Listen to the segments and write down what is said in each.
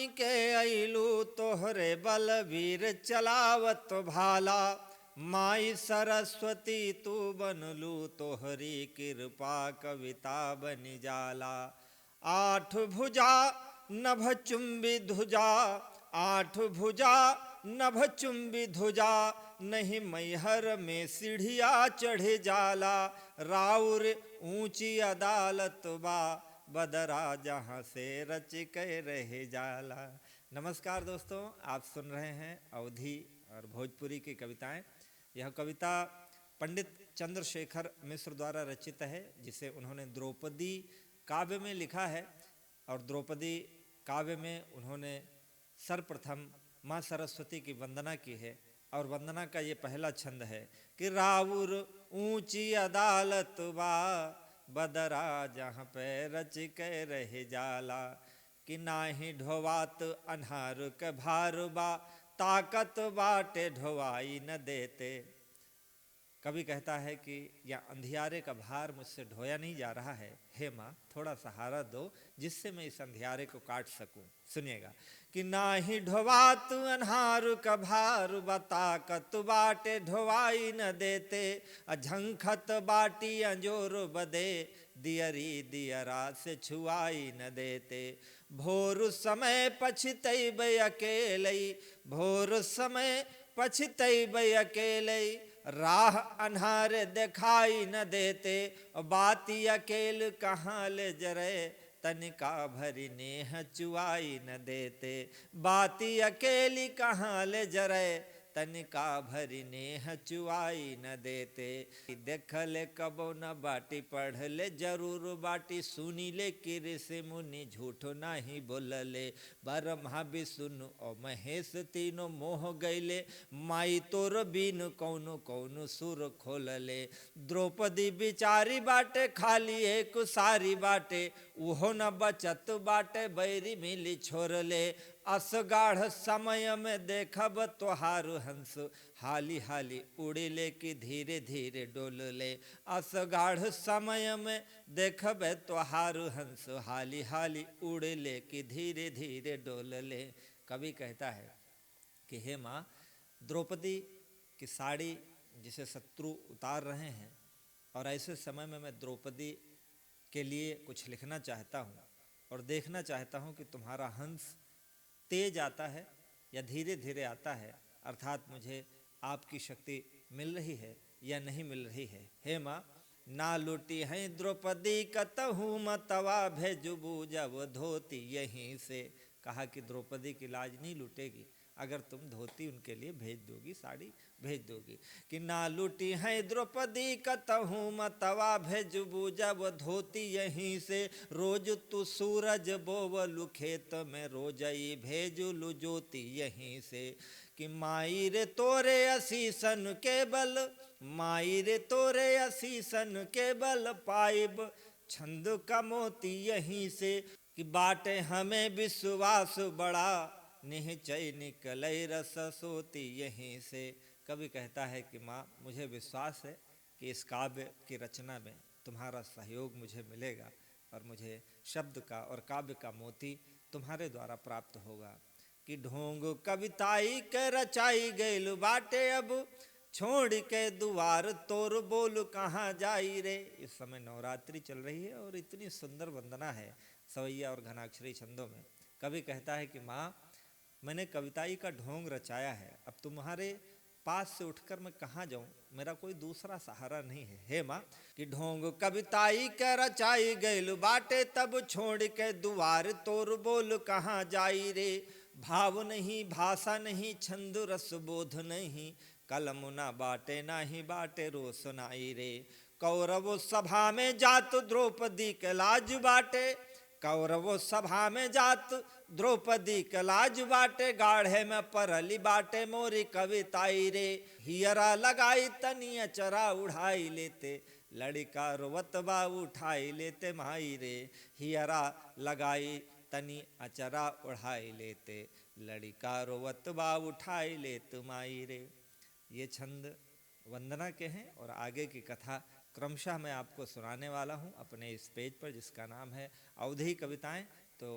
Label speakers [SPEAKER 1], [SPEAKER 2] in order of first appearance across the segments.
[SPEAKER 1] बन के अइलू तोहरे बलवीर चलावत भाला। माई सरस्वती तू बनलू तोहरी कृपा कविता बनि जाला। आठ भुजा नभ चुंबी धुजा, आठ भुजा नभ चुंबी धुजा, नहीं मैहर में सीढ़िया चढ़े जाला। राउर ऊंची अदालत बा, बदरा जहाँ से रच के रह जाला। नमस्कार दोस्तों, आप सुन रहे हैं अवधी और भोजपुरी की कविताएं। यह कविता पंडित चंद्रशेखर मिश्र द्वारा रचित है, जिसे उन्होंने द्रौपदी काव्य में लिखा है। और द्रौपदी काव्य में उन्होंने सर्वप्रथम माँ सरस्वती की वंदना की है। और वंदना का ये पहला छंद है कि राउर ऊंची अदालत बा, बदरा जहाँ पे रच के रह जाला। कि नाही ढोवात अन्हार के भार बा, ताकत बाटे ढोवाई न देते। कवि कहता है कि या अंधियारे का भार मुझसे ढोया नहीं जा रहा है, हे माँ थोड़ा सहारा दो जिससे मैं इस अंधियारे को काट सकूं। सुनिएगा कि नाही ढोवात अन्हार का भार बा, ताकत बाटे ढोवाई न देते। अझंखत बाटी अंजोर बदे, दियरी दियरा से छुआई न देते। भोर समय पछतैब अकेलई, भोर समय पछतैब अकेलई, राह अन्हार दिखाई न देते। बाती अकेल कहाँ ले जरे, तनिका भरी नेह चुआई न देते। बाती अकेली कहाँ ले जरे, तनिका भरी नेह चुआई न देते। देख ले कबो न बाटी, पढ़ ले जरूर बाटी, सुनी ले कि ऋषि मुनि झूठ नहीं बोलले। ब्रह्मा विष्णु और महेश तीनों मोह गईले, माई तोर बीन कौनो कौनो सुर खोलले। द्रौपदी बिचारी बाटे खाली एक सारी बाटे, उहो न बचत बाटे बैरी मिली छोरले। असगाढ़ समय में देखब तोहार हंस, हाली हाली उड़िले कि धीरे धीरे डोलले। असगाढ़ समय में देखब तोहार हंस, हाली हाली उड़िले कि धीरे धीरे डोलले। कवि कहता है कि हे माँ, द्रौपदी की साड़ी जिसे शत्रु उतार रहे हैं, और ऐसे समय में मैं द्रौपदी के लिए कुछ लिखना चाहता हूँ और देखना चाहता हूँ कि तुम्हारा हंस तेज आता है या धीरे धीरे आता है, अर्थात मुझे आपकी शक्ति मिल रही है या नहीं मिल रही है। हे माँ, ना लूटी है द्रौपदी कतहु मतवा, भेजबू जब धोती यहीं से। कहा कि द्रौपदी की लाज नहीं लूटेगी अगर तुम धोती उनके लिए भेज दोगी, साड़ी भेज दोगी। कि ना लूटी है द्रौपदी कतहु मतवा, भेजबू जब धोती यहीं से। रोज तू सूरज बोवलु खेत में, रोजई भेजलु ज्योति यहीं से। कि माई रे तोरे असीसन के बल, माई रे तोरे असीसन के बल, पाइब छंद का मोती यहीं से। कि बाटे हमें विश्वास बड़ा, निश्चय निकले रस सोती यहीं से। कवि कहता है कि माँ, मुझे विश्वास है कि इस काव्य की रचना में तुम्हारा सहयोग मुझे मिलेगा और मुझे शब्द का और काव्य का मोती तुम्हारे द्वारा प्राप्त होगा। कि ढोंग कविताई के रचाई गैल बाटे, अब छोड़ के दुआर तोर बोल कहाँ जाई रे। इस समय नवरात्रि चल रही है और इतनी सुंदर वंदना है सवैया और घनाक्षरी छंदों में। कवि कहता है कि माँ, मैंने कविताई का ढोंग रचाया है, अब तुम्हारे पास से उठकर मैं कहाँ जाऊं, मेरा कोई दूसरा सहारा नहीं है। हे माँ, कि ढोंग कविताई के रचाई गैल बाटे, तब छोड़ के दुआर तोर बोल कहाँ जाई रे। भाव नहीं, भाषा नहीं, छंद रस बोध नहीं, कलम ना बाटे नाही बाटे रोशनाई रे। कौरव सभा में जात द्रौपदी के लाज बाटे, कौरव सभा में जात द्रौपदी के लाज बाटे। गाढ़े में परली बाटे मोरी कविताई रे, हियरा लगाई तनी अचरा उड़ाई लेते, लड़का रोवत बा उठाई लेते माई रे। हियरा लगाई तनी अचरा उड़ाई लेते, लड़का रोवत बा उठाई लेते माई रे। ये छंद वंदना के हैं और आगे की कथा क्रमशः मैं आपको सुनाने वाला हूँ अपने इस पेज पर, जिसका नाम है अवधी कविताएं। तो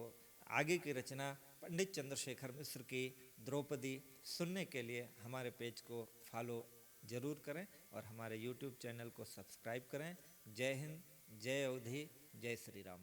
[SPEAKER 1] आगे की रचना पंडित चंद्रशेखर मिश्र की द्रौपदी सुनने के लिए हमारे पेज को फॉलो जरूर करें और हमारे YouTube चैनल को सब्सक्राइब करें। जय हिंद, जय अवधि, जय श्री राम।